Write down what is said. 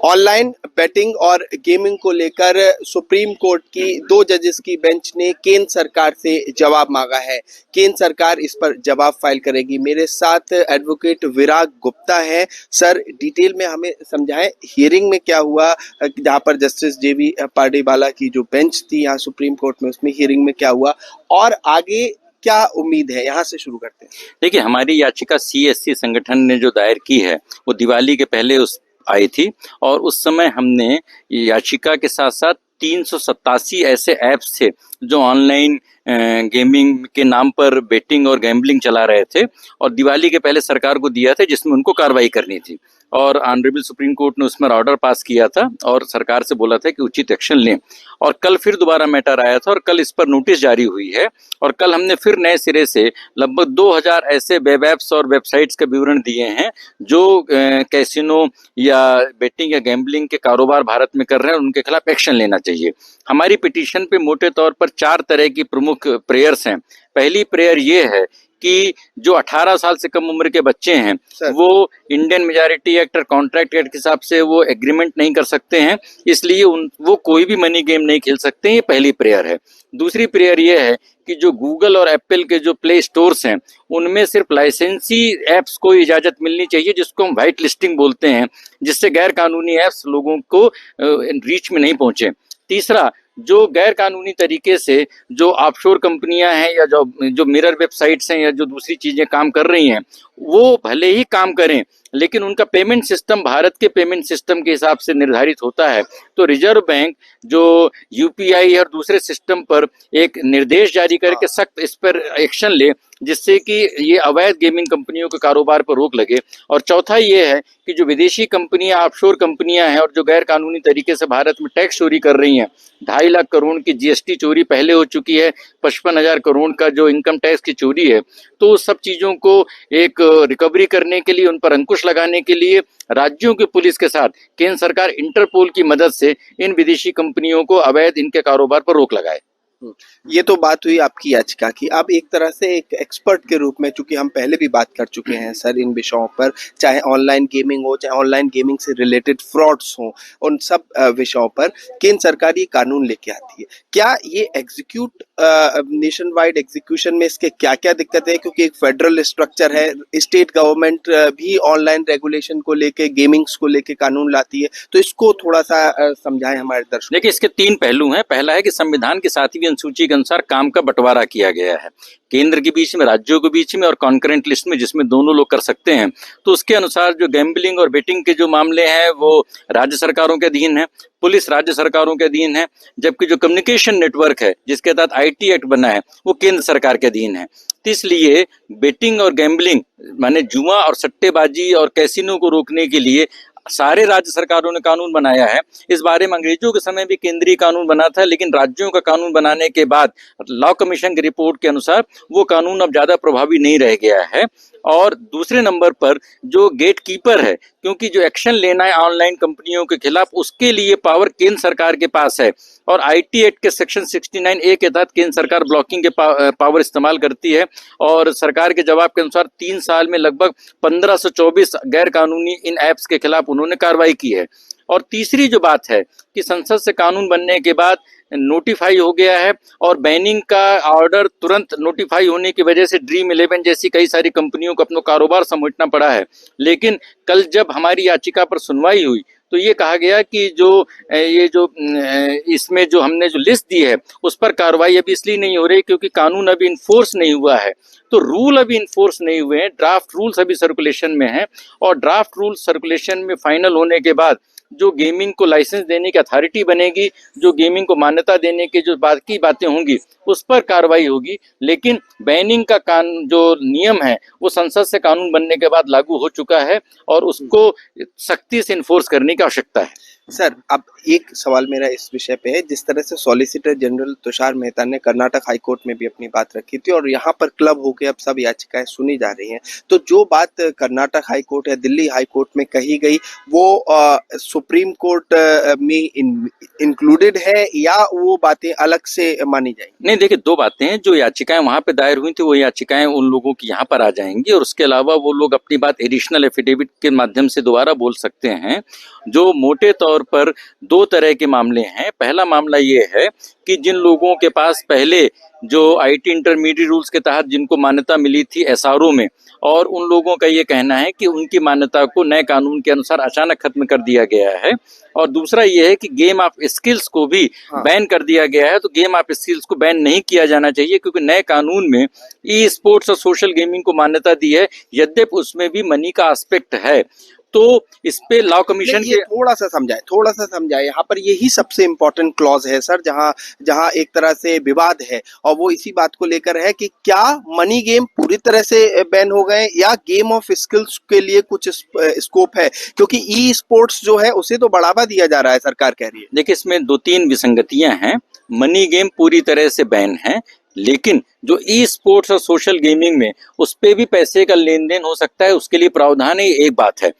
Online betting और gaming को लेकर सुप्रीम कोर्ट की 2 जजेस की बेंच ने केंद्र सरकार से जवाब मांगा है। केंद्र सरकार इस पर जवाब फाइल करेगी। मेरे साथ एडवोकेट विराग गुप्ता है। सर, डिटेल में हमें समझाएं, हियरिंग में क्या हुआ, जहां पर जस्टिस जेबी पार्डीवाला की जो बेंच थी यहाँ सुप्रीम कोर्ट में, उसमें हियरिंग में क्या हुआ और आगे क्या उम्मीद है? यहाँ से शुरू करते हैं। देखिए, हमारी याचिका सीएससी संगठन ने जो दायर की है वो दिवाली के पहले उस आई थी और उस समय हमने याचिका के साथ साथ 387 ऐसे ऐप्स थे जो ऑनलाइन गेमिंग के नाम पर बेटिंग और गैम्बलिंग चला रहे थे और दिवाली के पहले सरकार को दिया था जिसमें उनको कार्रवाई करनी थी और ऑनरेबल सुप्रीम कोर्ट ने उसमें ऑर्डर पास किया था और सरकार से बोला था कि उचित एक्शन लें। और कल फिर दोबारा मैटर आया था और कल इस पर नोटिस जारी हुई है और कल हमने फिर नए सिरे से लगभग 2000 ऐसे वेब ऐप्स और वेबसाइट्स का विवरण दिए हैं जो कैसीनो या बेटिंग या गैम्बलिंग के कारोबार भारत में कर रहे हैं, उनके खिलाफ एक्शन लेना चाहिए। हमारी पिटीशन पे मोटे तौर पर 4 तरह की प्रमुख प्रेयर्स हैं। पहली प्रेयर ये है कि जो 18 साल से कम उम्र के बच्चे हैं वो इंडियन मेजॉरिटी एक्ट और कॉन्ट्रैक्ट एक्ट के हिसाब से वो एग्रीमेंट नहीं कर सकते हैं, इसलिए वो कोई भी मनी गेम नहीं खेल सकते हैं। ये पहली प्रेयर है। दूसरी प्रेयर ये है कि जो गूगल और एप्पल के जो प्ले स्टोर्स हैं उनमें सिर्फ लाइसेंसी ऐप्स को इजाजत मिलनी चाहिए, जिसको हम व्हाइट लिस्टिंग बोलते हैं, जिससे गैर कानूनी ऐप्स लोगों को रीच में नहीं पहुंचे। तीसरा, जो गैर कानूनी तरीके से जो ऑफशोर कंपनियां हैं या जो मिरर वेबसाइट्स हैं या जो दूसरी चीजें काम कर रही हैं वो भले ही काम करें लेकिन उनका पेमेंट सिस्टम भारत के पेमेंट सिस्टम के हिसाब से निर्धारित होता है, तो रिजर्व बैंक जो यूपीआई और दूसरे सिस्टम पर एक निर्देश जारी करके सख्त इस पर एक्शन ले जिससे कि ये अवैध गेमिंग कंपनियों के कारोबार पर रोक लगे। और चौथा ये है कि जो विदेशी कंपनियां ऑफशोर कंपनियां हैं और जो गैर कानूनी तरीके से भारत में टैक्स चोरी कर रही हैं, 2.5 लाख करोड़ की जीएसटी चोरी पहले हो चुकी है, 55,000 करोड़ का जो इनकम टैक्स की चोरी है, तो उस सब चीजों को एक रिकवरी करने के लिए, उन पर अंकुश लगाने के लिए राज्यों की पुलिस के साथ केंद्र सरकार इंटरपोल की मदद से इन विदेशी कंपनियों को अवैध इनके कारोबार पर रोक लगाए। ये तो बात हुई आपकी याचिका की। अब एक तरह से एक एक्सपर्ट के रूप में, चूंकि हम पहले भी बात कर चुके हैं सर इन विषयों पर, चाहे ऑनलाइन गेमिंग हो, चाहे ऑनलाइन गेमिंग से रिलेटेड फ्रॉड्स हो, उन सब विषयों पर केंद्र सरकार ये कानून लेके आती है। क्या ये एग्जीक्यूट नेशन वाइड एग्जीक्यूशन में इसके क्या क्या दिक्कत है? क्योंकि एक फेडरल स्ट्रक्चर है, स्टेट गवर्नमेंट भी ऑनलाइन रेगुलेशन को लेके, गेमिंग्स को लेके कानून लाती है, तो इसको थोड़ा सा समझाएं हमारे दर्शकों। देखिए, इसके 3 पहलू हैं। पहला है कि संविधान के 7वीं अनुसूची के अनुसार काम का बंटवारा किया गया है, केंद्र के बीच में, राज्यों के बीच में और कॉन्करेंट लिस्ट में, जिसमें दोनों लोग कर सकते हैं। तो उसके अनुसार जो गैम्बलिंग और बेटिंग के जो मामले हैं वो राज्य सरकारों के अधीन है, पुलिस राज्य सरकारों के अधीन है, जबकि जो कम्युनिकेशन नेटवर्क है जिसके तहत आईटी एक्ट बना है वो केंद्र सरकार के अधीन है। तो इसलिए बेटिंग और गैम्बलिंग माने जुआ और सट्टेबाजी और कैसीनो को रोकने के लिए सारे राज्य सरकारों ने कानून बनाया है। इस बारे में अंग्रेजों के समय भी केंद्रीय कानून बना था, लेकिन राज्यों का कानून बनाने के बाद लॉ कमीशन की रिपोर्ट के अनुसार वो कानून अब ज्यादा प्रभावी नहीं रह गया है। और दूसरे नंबर पर जो गेट कीपर है, क्योंकि जो एक्शन लेना है ऑनलाइन कंपनियों के खिलाफ उसके लिए पावर केंद्र सरकार के पास है और आईटी एक्ट के सेक्शन 69A के तहत केंद्र सरकार ब्लॉकिंग के पावर इस्तेमाल करती है और सरकार के जवाब के अनुसार 3 साल में लगभग 1524 गैर कानूनी इन ऐप्स के खिलाफ उन्होंने कार्रवाई की है। और तीसरी जो बात है कि संसद से कानून बनने के बाद नोटिफाई हो गया है और बैनिंग का ऑर्डर तुरंत नोटिफाई होने की वजह से ड्रीम 11 जैसी कई सारी कंपनियों को अपना कारोबार समेटना पड़ा है। लेकिन कल जब हमारी याचिका पर सुनवाई हुई तो ये कहा गया कि इसमें जो हमने जो लिस्ट दी है उस पर कार्रवाई अभी इसलिए नहीं हो रही क्योंकि कानून अभी इन्फोर्स नहीं हुआ है। तो रूल अभी इन्फोर्स नहीं हुए हैं, ड्राफ्ट रूल्स अभी सर्कुलेशन में हैं और ड्राफ्ट रूल सर्कुलेशन में फाइनल होने के बाद जो गेमिंग को लाइसेंस देने की अथॉरिटी बनेगी, जो गेमिंग को मान्यता देने की जो बाकी बातें होंगी उस पर कार्रवाई होगी। लेकिन बैनिंग का जो नियम है वो संसद से कानून बनने के बाद लागू हो चुका है और उसको सख्ती से इन्फोर्स करने की आवश्यकता है। सर, अब एक सवाल मेरा इस विषय पे है, जिस तरह से सॉलिसिटर जनरल तुषार मेहता ने कर्नाटक हाई कोर्ट में भी अपनी बात रखी थी और यहाँ पर क्लब होकर अब सब याचिकाएं सुनी जा रही हैं, तो जो बात कर्नाटक हाई कोर्ट या दिल्ली हाई कोर्ट में कही गई वो सुप्रीम कोर्ट में इंक्लूडेड है या वो बातें अलग से मानी जाएंगी? नहीं, देखिए 2 बातें हैं। जो याचिकाएं वहां पे दायर हुई थी वो याचिकाएं उन लोगों की यहाँ पर आ जाएंगी, और उसके अलावा वो लोग अपनी बात एडिशनल एफिडेविट के माध्यम से दोबारा बोल सकते हैं। जो मोटे तौर पर 2 तरह के मामले हैं। पहला मामला ये है कि जिन लोगों के पास पहले जो आईटी इंटरमीडिएट रूल्स के तहत जिनको मान्यता मिली थी एसआरओ में, और उन लोगों का ये कहना है कि उनकी मान्यता को नए कानून के अनुसार अचानक खत्म कर दिया गया है। और दूसरा ये है कि गेम ऑफ स्किल्स को भी बैन कर दिया गया है। तो गेम ऑफ स्किल्स को बैन नहीं किया जाना चाहिए, क्योंकि नए कानून में ई स्पोर्ट्स और सोशल गेमिंग को मान्यता दी है, यद्यपि उसमें भी मनी का एस्पेक्ट है। तो इस पे लॉ कमीशन ये थोड़ा सा समझाए यहाँ पर यही सबसे इम्पोर्टेंट क्लॉज है सर, जहाँ एक तरह से विवाद है, और वो इसी बात को लेकर है कि क्या मनी गेम पूरी तरह से बैन हो गए या गेम ऑफ स्किल्स के लिए कुछ स्कोप है, क्योंकि ई स्पोर्ट्स जो है उसे तो बढ़ावा दिया जा रहा है, सरकार कह रही है। देखिए, इसमें 2-3 विसंगतियां हैं। मनी गेम पूरी तरह से बैन है, लेकिन जो ई स्पोर्ट्स और सोशल गेमिंग में उस पे भी पैसे का लेन देन हो सकता है, उसके लिए प्रावधान है, एक बात है।